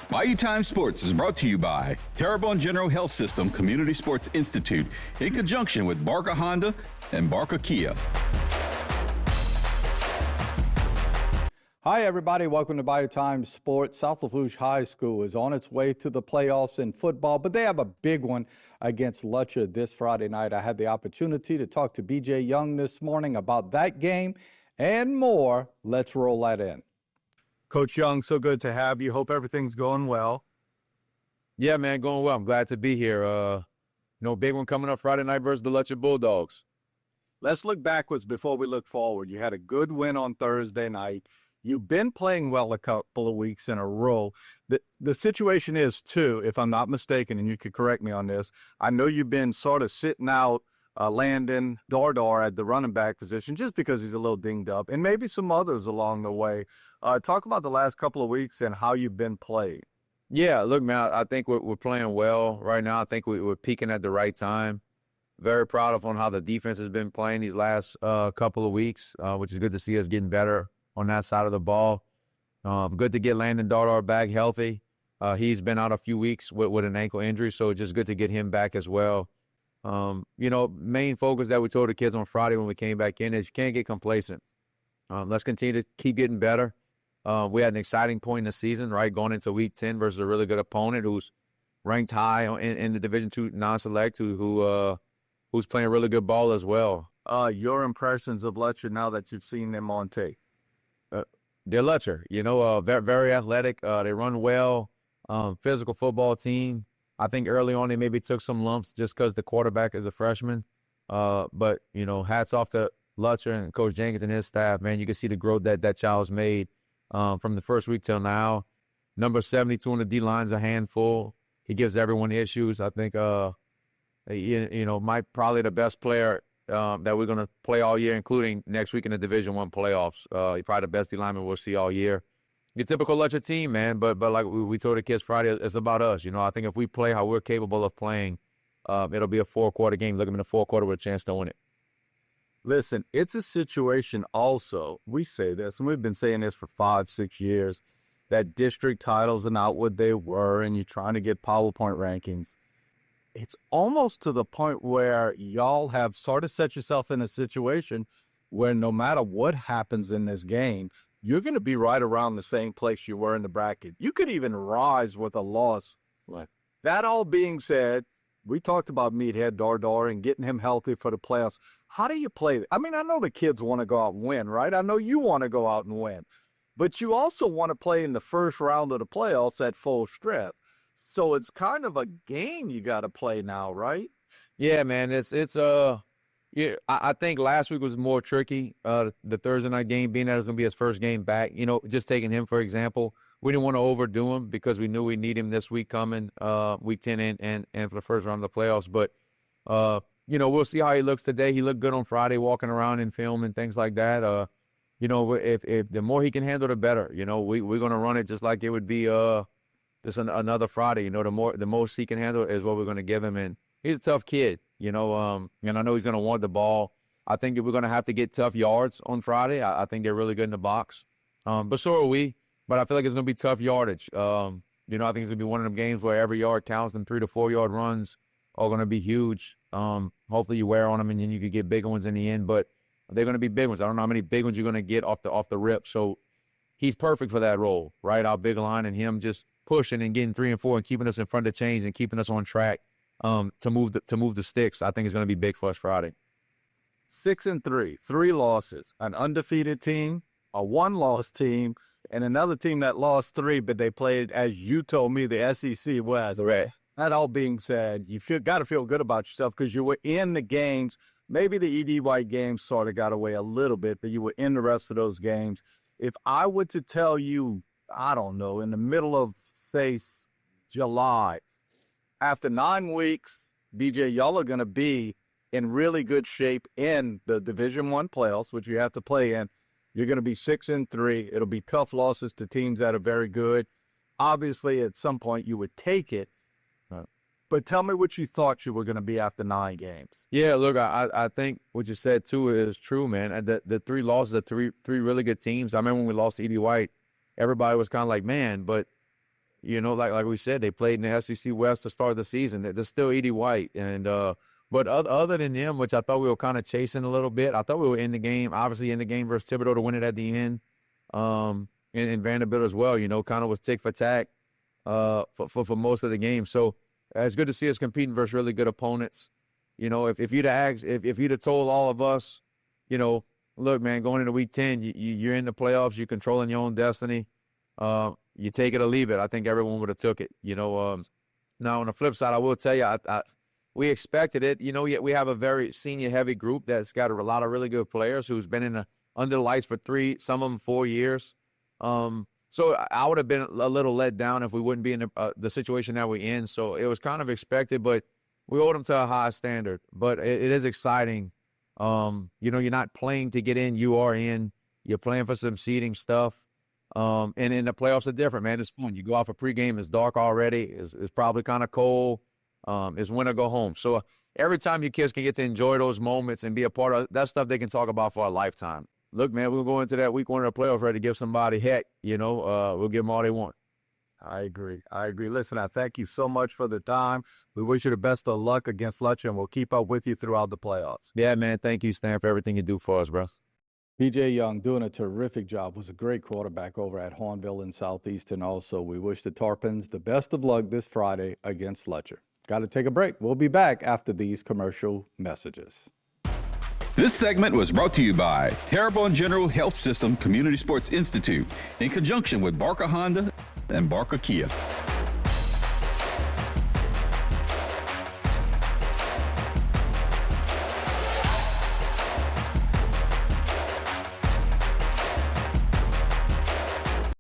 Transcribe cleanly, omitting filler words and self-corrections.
Bayou Time Sports is brought to you by Terrebonne General Health System Community Sports Institute in conjunction with Barker Honda and Barker Kia. Hi, everybody. Welcome to Bayou Time Sports. South Lafourche High School is on its way to the playoffs in football, but they have a big one against Lutcher this Friday night. I had the opportunity to talk to B.J. Young this morning about that game and more. Let's roll that in. Coach Young, so good to have you. Hope everything's going well. Yeah, man, going well. I'm glad to be here. Big one coming up Friday night versus the Lutcher Bulldogs. Let's look backwards before we look forward. You had a good win on Thursday night. You've been playing well a couple of weeks in a row. The situation is, too, if I'm not mistaken, and you could correct me on this, I know you've been sort of sitting out Landon Dardar at the running back position just because he's a little dinged up, and maybe some others along the way. Talk about the last couple of weeks and how you've been playing. Yeah, look, man, I think we're playing well right now. I think we're peaking at the right time. Very proud of on how the defense has been playing these last couple of weeks, which is good to see us getting better on that side of the ball. Good to get Landon Dardar back healthy. He's been out a few weeks with an ankle injury, so it's just good to get him back as well. Main focus that we told the kids on Friday when we came back in is you can't get complacent. Let's continue to keep getting better. We had an exciting point in the season, right, going into Week 10 versus a really good opponent who's ranked high in the Division II non-select, who's playing really good ball as well. Your impressions of Lutcher now that you've seen them on tape? They're Lutcher, very, very athletic. They run well, physical football team. I think early on they maybe took some lumps just because the quarterback is a freshman. But, hats off to Lutcher and Coach Jenkins and his staff, man. You can see the growth that child's made from the first week till now. Number 72 on the D-line is a handful. He gives everyone issues. I think, Mike probably the best player that we're going to play all year, including next week in the Division I playoffs. He's probably the best D-lineman we'll see all year. Your typical Lutcher team, man, but like we told the kids Friday, it's about us. I think if we play how we're capable of playing, it'll be a four-quarter game. Look at them in the fourth quarter with a chance to win it. Listen, it's a situation also, we say this, and we've been saying this for 5-6 years, that district titles are not what they were, and you're trying to get PowerPoint rankings. It's almost to the point where y'all have sort of set yourself in a situation where no matter what happens in this game, you're going to be right around the same place you were in the bracket. You could even rise with a loss. Right. That all being said, we talked about Meathead Dardar and getting him healthy for the playoffs. How do you play? I mean, I know the kids want to go out and win, right? I know you want to go out and win. But you also want to play in the first round of the playoffs at full strength. So it's kind of a game you got to play now, right? Yeah, man. I think last week was more tricky. The Thursday night game being that it was going to be his first game back. Just taking him, for example, we didn't want to overdo him because we knew we need him this week coming, Week 10 and for the first round of the playoffs. But, we'll see how he looks today. He looked good on Friday walking around in film and things like that. If the more he can handle, the better. We're going to run it just like it would be just another Friday. The most he can handle is what we're going to give him. And he's a tough kid, and I know he's going to want the ball. I think that we're going to have to get tough yards on Friday. I think they're really good in the box. But so are we. But I feel like it's going to be tough yardage. I think it's going to be one of them games where every yard counts and 3 to 4 yard runs are going to be huge. Hopefully you wear on them and then you could get bigger ones in the end. But they're going to be big ones. I don't know how many big ones you're going to get off the rip. So he's perfect for that role, right? Our big line and him just pushing and getting 3 and 4 and keeping us in front of the chains and keeping us on track to move the sticks. I think it's going to be big for us Friday. 6-3, 3 losses, an undefeated team, a 1-loss team, and another team that lost 3, but they played, as you told me, the SEC West. Right. That all being said, you got to feel good about yourself because you were in the games. Maybe the E.D. White games sort of got away a little bit, but you were in the rest of those games. If I were to tell you, I don't know, in the middle of, say, July, after 9 weeks, BJ, y'all are going to be in really good shape in the Division I playoffs, which you have to play in. You're going to be 6-3. It'll be tough losses to teams that are very good. Obviously, at some point, you would take it. Right. But tell me what you thought you were going to be after 9 games. Yeah, look, I think what you said, too, is true, man. The 3 losses are three really good teams. I remember when we lost to E.D. White, everybody was kind of like, man, but You know, like we said, they played in the SEC West to start the season. They're still Edie White. And but other than them, which I thought we were kind of chasing a little bit, I thought we were in the game, obviously in the game versus Thibodeau to win it at the end. And Vanderbilt as well, you know, kind of was tick for tack for most of the game. So it's good to see us competing versus really good opponents. You know, if you'd have asked, if you'd have told all of us, you know, look, man, going into week 10, you're in the playoffs, you're controlling your own destiny. You take it or leave it. I think everyone would have took it. You know, now on the flip side, I will tell you, we expected it. You know, we have a very senior heavy group that's got a lot of really good players who's been under the lights for 3, some of them 4 years. So I would have been a little let down if we wouldn't be in the situation that we're in. So it was kind of expected, but we hold them to a high standard. But it is exciting. You know, you're not playing to get in. You are in. You're playing for some seeding stuff. And in the playoffs are different, man. It's fun. You go off a pregame. It's dark already. It's probably kind of cold. It's winter, go home. So every time your kids can get to enjoy those moments and be a part of that stuff, they can talk about for a lifetime. Look, man, we'll go into that week 1 of the playoffs ready to give somebody heck. You know, we'll give them all they want. I agree. Listen, I thank you so much for the time. We wish you the best of luck against Lutcher, and we'll keep up with you throughout the playoffs. Yeah, man. Thank you, Stan, for everything you do for us, bro. BJ Young doing a terrific job. Was a great quarterback over at Hornville in Southeastern. Also, we wish the Tarpons the best of luck this Friday against Lutcher. Got to take a break. We'll be back after these commercial messages. This segment was brought to you by Terrebonne General Health System Community Sports Institute in conjunction with Barker Honda and Barker Kia.